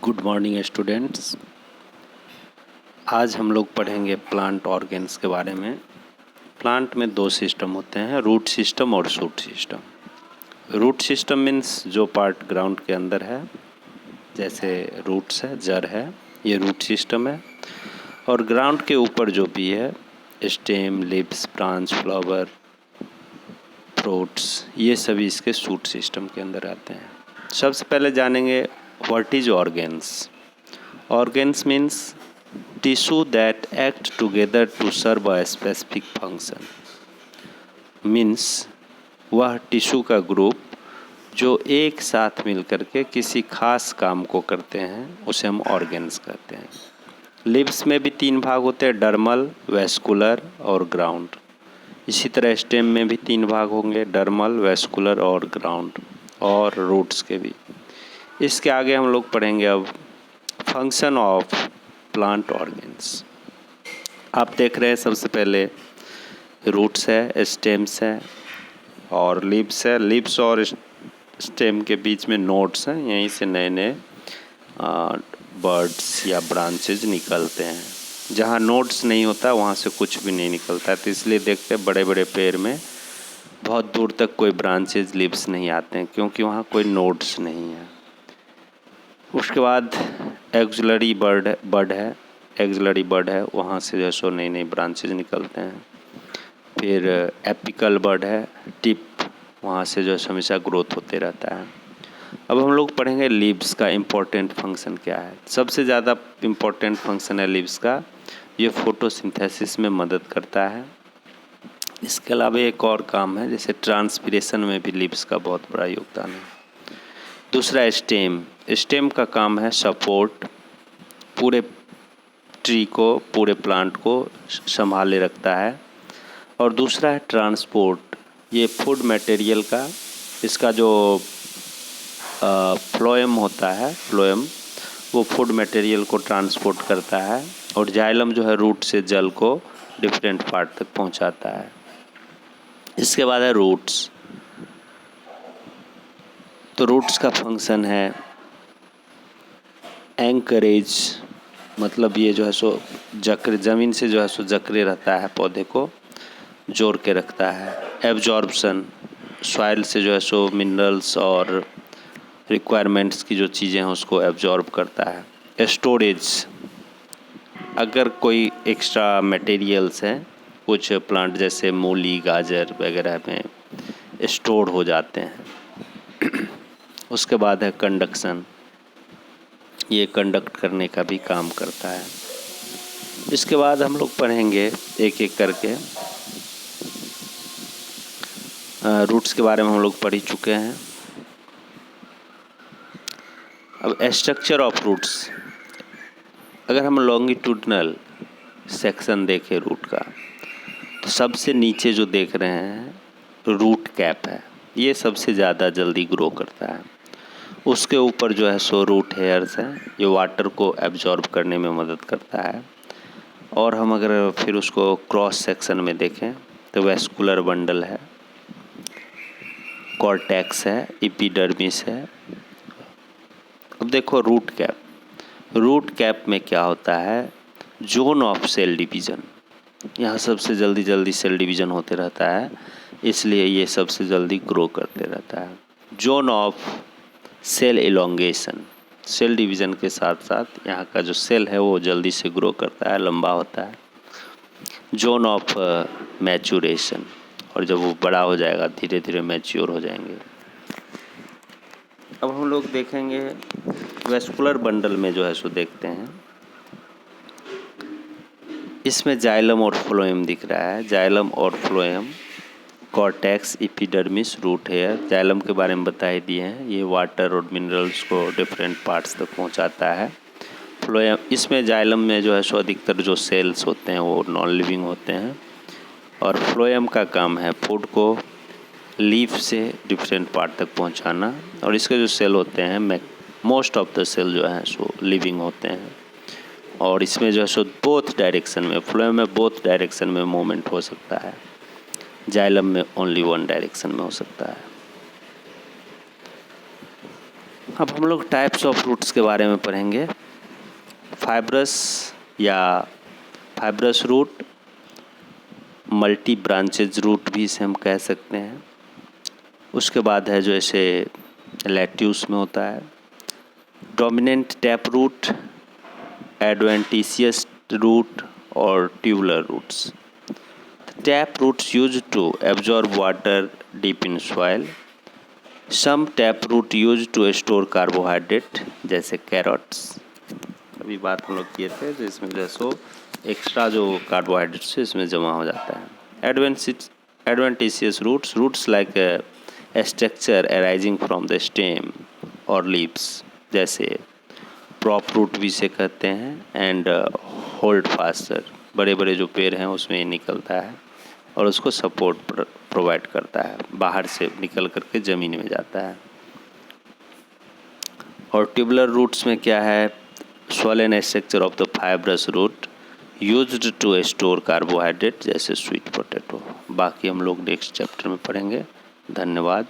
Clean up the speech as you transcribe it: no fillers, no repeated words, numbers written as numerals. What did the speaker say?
Good morning students. आज हम लोग पढ़ेंगे प्लांट ऑर्गेन्स के बारे में। प्लांट में दो सिस्टम होते हैं, रूट सिस्टम और shoot system. Root system means जो पार्ट ग्राउंड के अंदर है, जैसे रूट्स है, जड़ है, ये रूट सिस्टम है। और ग्राउंड के ऊपर जो भी है, stem, leaves, branch, flower, fruits, ये सभी इसके शूट सिस्टम के अंदर आते हैं। सबसे पहले जानेंगे what is organs. Organs means tissue that act together to serve a specific function। Means वह टिश्यू का ग्रुप जो एक साथ मिलकर के किसी खास काम को करते हैं, उसे हम ऑर्गेन्स कहते हैं। लिव्स में भी तीन भाग होते हैं, डर्मल, वेस्कुलर और ग्राउंड। इसी तरह स्टेम में भी तीन भाग होंगे, डर्मल, वेस्कुलर और ग्राउंड, और रूट्स के भी। इसके आगे हम लोग पढ़ेंगे अब फंक्शन ऑफ प्लांट ऑर्गेन्स। आप देख रहे हैं सबसे पहले रूट्स है, स्टेम्स है और लीव्स है। लीव्स और स्टेम के बीच में नोड्स हैं, यहीं से नए नए बर्ड्स या ब्रांचेज निकलते हैं। जहाँ नोड्स नहीं होता वहाँ से कुछ भी नहीं निकलता है, तो इसलिए देखते हैं बड़े बड़े पेड़ में बहुत दूर तक कोई ब्रांचेज, लीव्स नहीं आते हैं, क्योंकि वहाँ कोई नोड्स नहीं है। उसके बाद एक्सिलरी बर्ड है, वहाँ से जो है सो नई नई ब्रांचेज निकलते हैं। फिर एपिकल बर्ड है, टिप, वहाँ से जो है हमेशा ग्रोथ होते रहता है। अब हम लोग पढ़ेंगे लीव्स का इम्पोर्टेंट फंक्शन क्या है। सबसे ज़्यादा इम्पोर्टेंट फंक्शन है लीव्स का, ये फोटोसिंथेसिस में मदद करता है। इसके अलावा एक और काम है, जैसे ट्रांसपिरेशन में भी लीव्स का बहुत बड़ा योगदान है। दूसरा स्टेम का काम है सपोर्ट, पूरे ट्री को, पूरे प्लांट को संभाले रखता है। और दूसरा है ट्रांसपोर्ट, ये फूड मटेरियल का, इसका जो फ्लोएम होता है, वो फूड मटेरियल को ट्रांसपोर्ट करता है। और जाइलम जो है रूट से जल को डिफरेंट पार्ट तक पहुंचाता है। इसके बाद है रूट्स। तो रूट्स का फंक्शन है एंकरेज, मतलब ये जो है सो जकड़े, ज़मीन से जो है सो जकड़े रहता है, पौधे को जोड़ के रखता है। एब्जॉर्प्शन, सॉइल से जो है सो मिनरल्स और रिक्वायरमेंट्स की जो चीज़ें हैं उसको एब्जॉर्ब करता है। स्टोरेज, अगर कोई एक्स्ट्रा मटेरियल्स हैं कुछ प्लांट जैसे मूली, गाजर वगैरह में स्टोर हो जाते हैं। उसके बाद है कंडक्शन, ये कंडक्ट करने का भी काम करता है। इसके बाद हम लोग पढ़ेंगे एक एक करके। रूट्स के बारे में हम लोग पढ़ ही चुके हैं। अब स्ट्रक्चर ऑफ रूट्स, अगर हम लॉन्गिट्यूडनल सेक्शन देखें रूट का, तो सबसे नीचे जो देख रहे हैं रूट कैप है, ये सबसे ज़्यादा जल्दी ग्रो करता है। उसके ऊपर जो है सो रूट हेयर्स हैं, ये वाटर को एब्जॉर्ब करने में मदद करता है। और हम अगर फिर उसको क्रॉस सेक्शन में देखें तो वेस्कुलर बंडल है, कॉर्टेक्स है, एपिडर्मिस है। अब देखो रूट कैप में क्या होता है, जोन ऑफ सेल डिवीज़न, यहाँ सबसे जल्दी सेल डिवीज़न होते रहता है, इसलिए ये सबसे जल्दी ग्रो करते रहता है। Zone of cell elongation, cell division के साथ साथ यहाँ का जो सेल है वो जल्दी से ग्रो करता है, लंबा होता है। जोन ऑफ मैचुरेशन, और जब वो बड़ा हो जाएगा धीरे धीरे मैच्योर हो जाएंगे। अब हम लोग देखेंगे वेस्कुलर बंडल में जो है सो देखते हैं, इसमें जाइलम और फ्लोएम दिख रहा है। जाइलम और phloem, cortex, epidermis, root hair. Xylem के बारे में बता ही दिए हैं, ये वाटर और मिनरल्स को डिफरेंट पार्ट्स तक पहुंचाता है। फ्लोएम, इसमें जाइलम में जो है सो अधिकतर जो सेल्स होते हैं वो नॉन लिविंग होते हैं। और फ्लोएम का काम है फूड को लीफ से डिफरेंट पार्ट तक पहुंचाना। और इसके जो सेल होते हैं, मोस्ट ऑफ द सेल जो है सो लिविंग होते हैं। और इसमें जो है सो बोथ डायरेक्शन में, फ्लोएम में बोथ डायरेक्शन में मूवमेंट हो सकता है, जाइलम में ओनली वन डायरेक्शन में हो सकता है। अब हम लोग टाइप्स ऑफ रूट्स के बारे में पढ़ेंगे। फाइब्रस या fibrous root, multi branches root भी इसे हम कह सकते हैं। उसके बाद है जो ऐसे लैट्यूस में होता है, dominant tap root, adventitious root और tubular roots. Tap roots use to absorb water deep in soil. Some tap root use to store carbohydrate जैसे कैरोट्स। अभी बात हम लोग किए थे, तो इसमें जो है सो एक्स्ट्रा जो कार्बोहाइड्रेट्स है इसमें जमा हो जाता है। Adventitious roots like structure arising from the stem और लीव्स, जैसे प्रॉप रूट भी इसे कहते हैं, एंड होल्ड फास्टर, बड़े बड़े जो पेड़ हैं उसमें निकलता है और उसको सपोर्ट प्रोवाइड करता है, बाहर से निकल करके ज़मीन में जाता है। और ट्यूबुलर रूट्स में क्या है, swollen structure of the fibrous root used to store carbohydrate जैसे स्वीट पोटैटो। बाकी हम लोग नेक्स्ट चैप्टर में पढ़ेंगे। धन्यवाद।